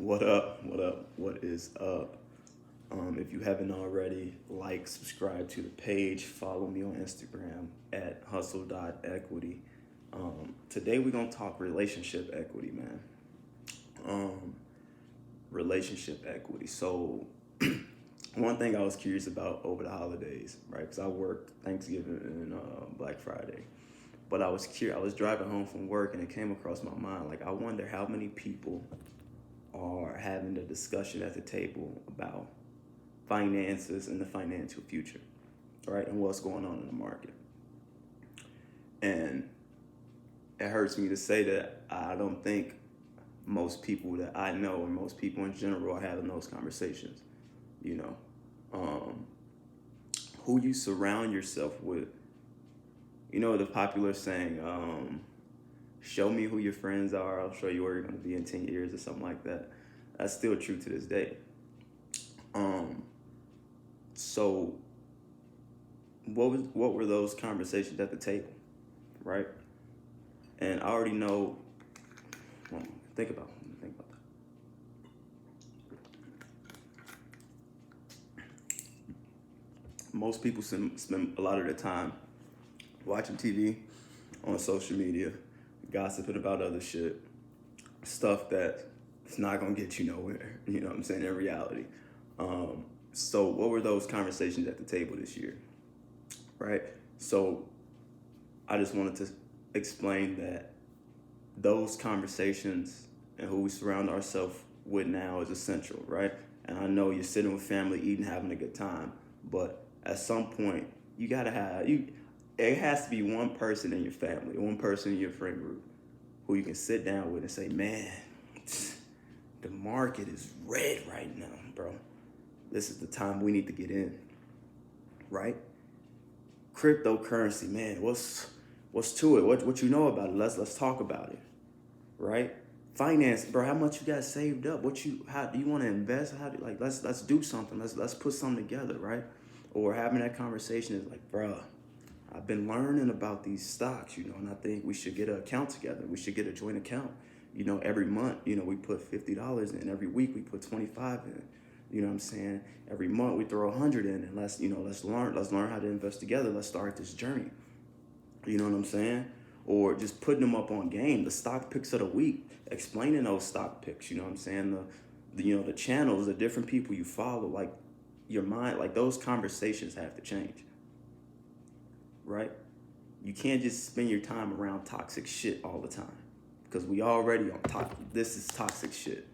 What up? What up? What is up? If you haven't already, like, subscribe to the page, follow me on Instagram at hustle.equity. Today we're gonna talk relationship equity, man. Um, Relationship equity. So, one thing I was curious about over the holidays, right? Because I worked Thanksgiving and Black Friday, but I was curious. I was driving home from work and it came across my mind. Like, I wonder how many people are having a discussion at the table about finances and the financial future, right? And what's going on in the market. And it hurts me to say that I don't think most people that I know or most people in general are having those conversations. You know, um, who you surround yourself with. You know, the popular saying, show me who your friends are, I'll show you where you're going to be in 10 years or something like that. That's still true to this day. Um, so what were those conversations at the table, right? And I already know. Well, think about that. Most people spend a lot of their time watching TV, on social media, gossiping about other shit, stuff that it's not gonna get you nowhere. You know what I'm saying? In reality. So what were those conversations at the table this year, right? So I just wanted to explain that those conversations and who we surround ourselves with now is essential, right? And I know you're sitting with family, eating, having a good time, but at some point you gotta have you. It has to be one person in your family, one person in your friend group, who you can sit down with and say, "Man, the market is red right now, bro. This is the time we need to get in, right? Cryptocurrency, man. What's to it? What you know about it? Let's talk about it, right? Finance, bro. How much you got saved up? How do you want to invest? How do like let's do something. Let's put something together, right? Or having that conversation is like, bro, I've been learning about these stocks, and I think we should get an account together. We should get a joint account. Every month, we put $50 in. Every week we put 25 in. You know what I'm saying? Every month we throw 100 in, and let's learn how to invest together. Let's start this journey. You know what I'm saying? Or just putting them up on game, the stock picks of the week, explaining those stock picks. You know what I'm saying? The channels, the different people you follow, like your mind, like those conversations have to change, right? You can't just spend your time around toxic shit all the time because we already on top. This is toxic shit.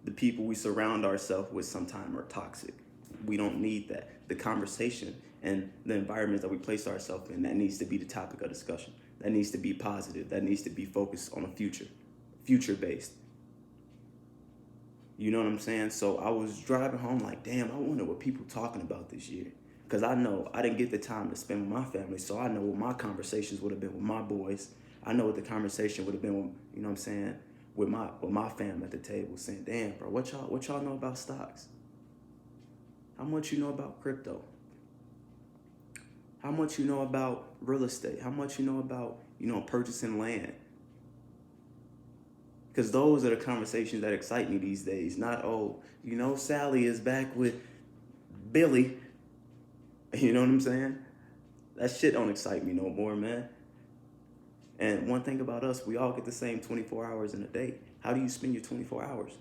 The people we surround ourselves with sometimes are toxic. We don't need that. The conversation and the environment that we place ourselves in, that needs to be the topic of discussion. That needs to be positive. That needs to be focused on a future based. You know what I'm saying? So I was driving home like, damn, I wonder what people talking about this year. Because I know I didn't get the time to spend with my family, so I know what my conversations would have been with my boys. I know what the conversation would have been with, you know what I'm saying, with my fam at the table, saying, damn, bro, what y'all know about stocks? How much you know about crypto? How much you know about real estate? How much you know about, purchasing land? Because those are the conversations that excite me these days. Not, oh, Sally is back with Billy. You know what I'm saying? That shit don't excite me no more, man. And one thing about us, we all get the same 24 hours in a day. How do you spend your 24 hours?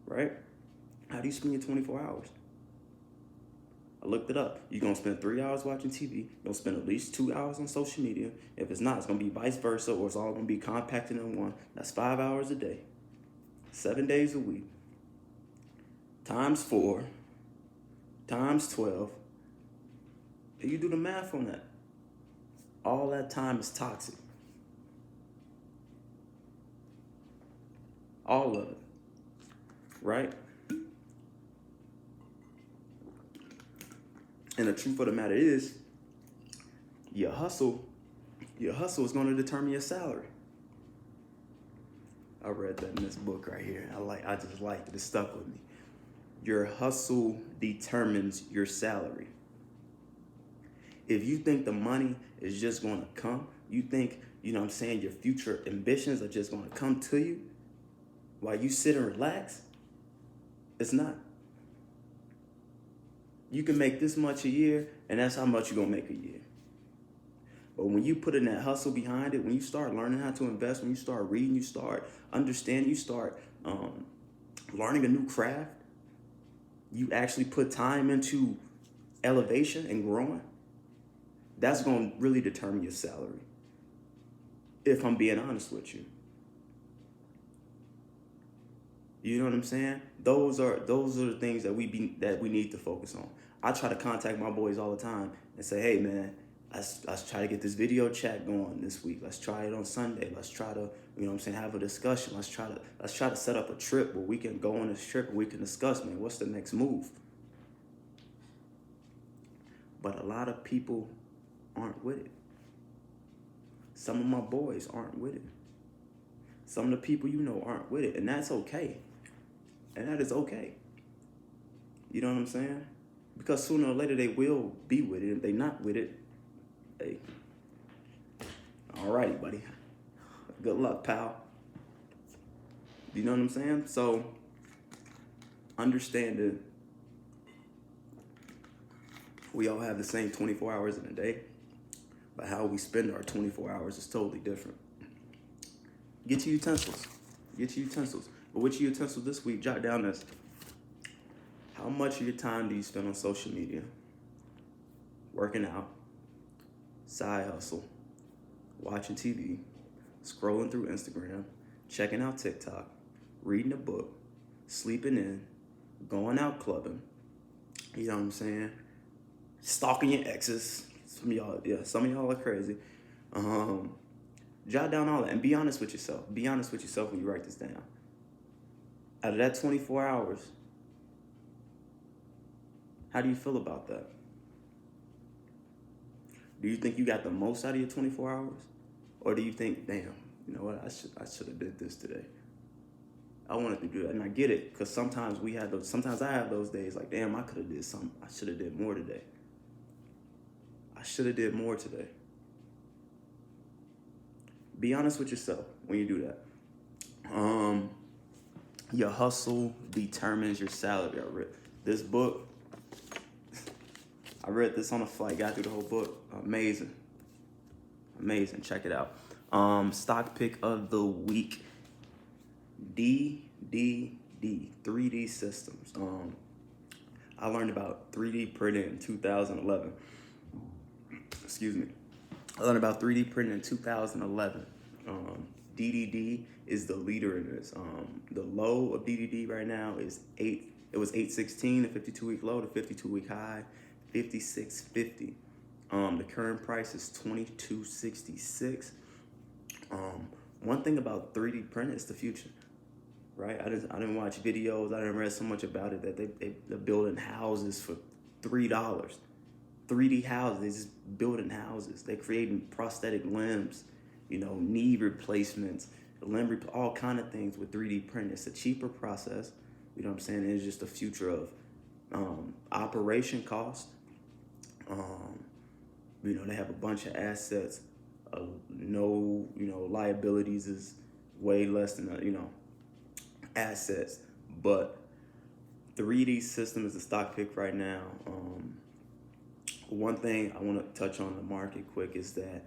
Right? How do you spend your 24 hours? I looked it up. You're going to spend 3 hours watching TV. You're going to spend at least 2 hours on social media. If it's not, it's going to be vice versa, or it's all going to be compacted in one. That's 5 hours a day, 7 days a week, times 4, times 12. You do the math on that. All that time is toxic. All of it. Right? And the truth of the matter is, your hustle is going to determine your salary. I read that in this book right here. I just liked it. It stuck with me. Your hustle determines your salary. If you think the money is just going to come, you think you know what I'm saying, your future ambitions are just going to come to you while you sit and relax. It's not. You can make this much a year, and that's how much you're going to make a year. But when you put in that hustle behind it, when you start learning how to invest, when you start reading, you start understanding, you start learning a new craft, you actually put time into elevation and growing, that's going to really determine your salary, if I'm being honest with you. You know what I'm saying? Those are the things that we need to focus on. I try to contact my boys all the time and say, hey man, let's try to get this video chat going this week. Let's try it on Sunday. Let's try to, you know what I'm saying, have a discussion. Let's try to set up a trip where we can go on this trip and we can discuss, man, what's the next move? But a lot of people aren't with it. Some of my boys aren't with it. Some of the people you know aren't with it, and that's okay. And that is okay. You know what I'm saying? Because sooner or later they will be with it. If they're not with it, hey, alrighty, buddy. Good luck, pal. You know what I'm saying? So, understand that we all have the same 24 hours in a day, but how we spend our 24 hours is totally different. Get your utensils. But with your utensils this week, jot down this. How much of your time do you spend on social media? Working out, side hustle, watching TV, scrolling through Instagram, checking out TikTok, reading a book, sleeping in, going out clubbing, you know what I'm saying? Stalking your exes. Some of y'all are crazy. Jot down all that and be honest with yourself. Be honest with yourself when you write this down. Out of that 24 hours, how do you feel about that? Do you think you got the most out of your 24 hours? Or do you think, damn, you know what, I should have did this today. I wanted to do that. And I get it, because sometimes I have those days like, damn, I could have did something. I should have did more today. Be honest with yourself when you do that. Your hustle determines your salary. I read this book. I read this on a flight. Got through the whole book. Amazing. Check it out. Stock pick of the week. DDD. 3D Systems. I learned about 3D printing in 2011. Excuse me. I learned about 3D printing in 2011. DDD is the leader in this. The low of DDD right now is 8. It was 816, the 52-week low, the 52-week high, 56.50. The current price is 22.66. One thing about 3D printing is the future, right? I didn't watch videos. I didn't read so much about it that they're building houses for $3. 3D houses. They just building houses. They're creating prosthetic limbs, knee replacements, all kind of things with 3D printing. It's a cheaper process. You know what I'm saying? It's just the future of operation cost. They have a bunch of assets. No liabilities is way less than assets. But 3D System is a stock pick right now. One thing I want to touch on the market quick is that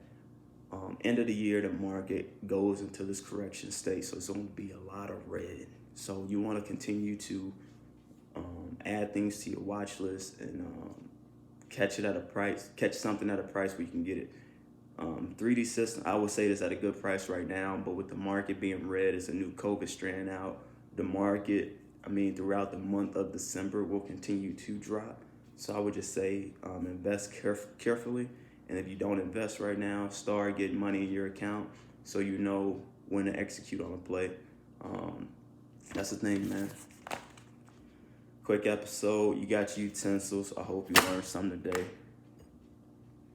end of the year, the market goes into this correction state. So it's going to be a lot of red. So you want to continue to add things to your watch list and catch something at a price where you can get it. 3D System, I would say this at a good price right now, but with the market being red, it's a new COVID strand out. The market, throughout the month of December will continue to drop. So I would just say invest carefully. And if you don't invest right now, start getting money in your account so you know when to execute on a play. That's the thing, man. Quick episode. You got your utensils. I hope you learned something today.